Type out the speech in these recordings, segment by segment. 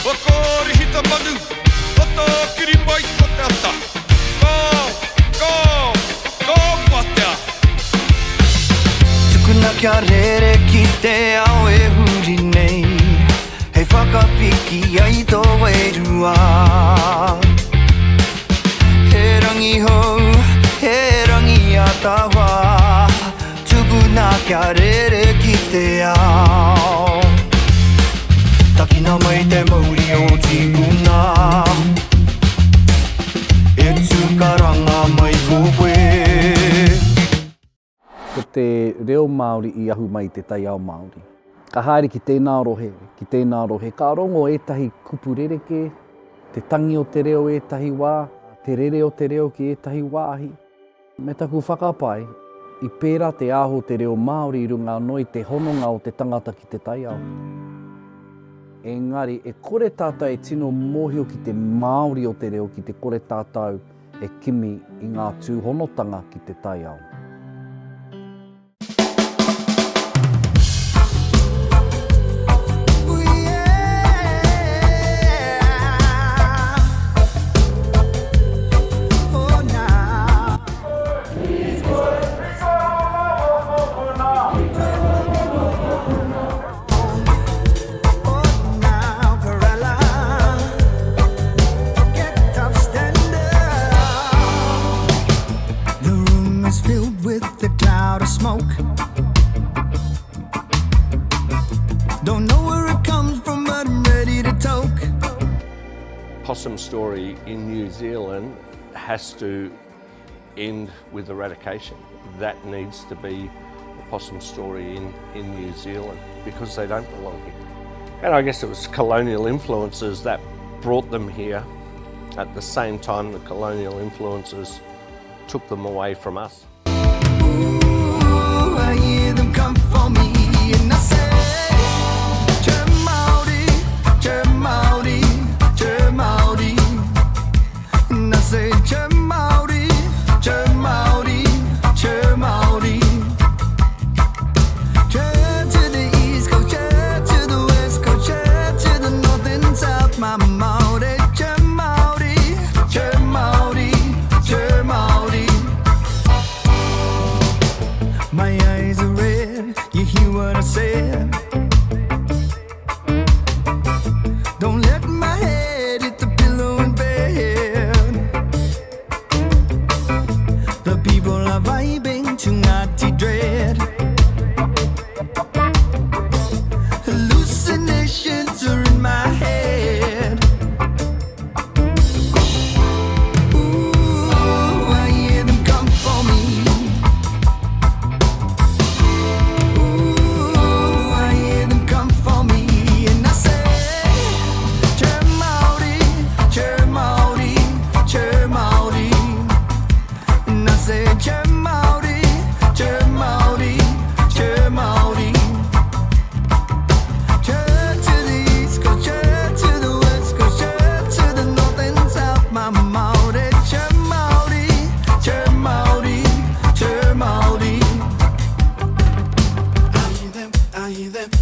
Wakori hita manu, Oto kiri mai ko te ata. Ko patea. Tukuna kia rere ki te ao e huri nei. Hei whakapiki ai tō wairua. He rangi hou, he rangi atawa. Tukuna kia rere ki te ao. Takina mai te mauri o tiguna. E tukaranga mai ko koe. Ko te reo Māori i ahu mai te tai ao Māori. Ka haere ki tēnā rohe, ka rongo ētahi kupu rereke, te tangi o te reo ētahi wā, te rere o te reo ki ētahi wāhi. Me taku whakapai, i pērā te aho te reo Māori i runga noi te hononga o te tangata ki te tai ao. Engari, e kore tātou e tino mōhio ki te Māori o te reo, ki te kore tātou e kimi i ngā tūhonotanga ki te tai ao. Filled with the cloud of smoke. Don't know where it comes from, but I'm ready to toke. Possum story in New Zealand has to end with eradication. That needs to be a possum story in New Zealand because they don't belong here. And I guess it was colonial influences that brought them here at the same time the colonial influences took them away from us. Ooh, I hear them come for me, and I say, Maori, Maori, Maori. And I say, Maori, Maori, Maori. To the east, go to the west, go to the north and south, my Maori, Maori, Maori, Maori. My eyes are red, you hear what I said? Don't let my head hit the pillow in bed. The people are vibing to naughty dread. Hallucinations are in my head. Ooh, I hear them come for me.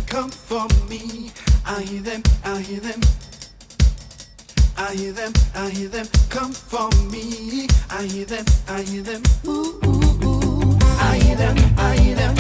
Come for me. I hear them, I hear them. I hear them, I hear them. Come for me. I hear them, I hear them. Ooh, ooh, ooh. I hear them, I hear them.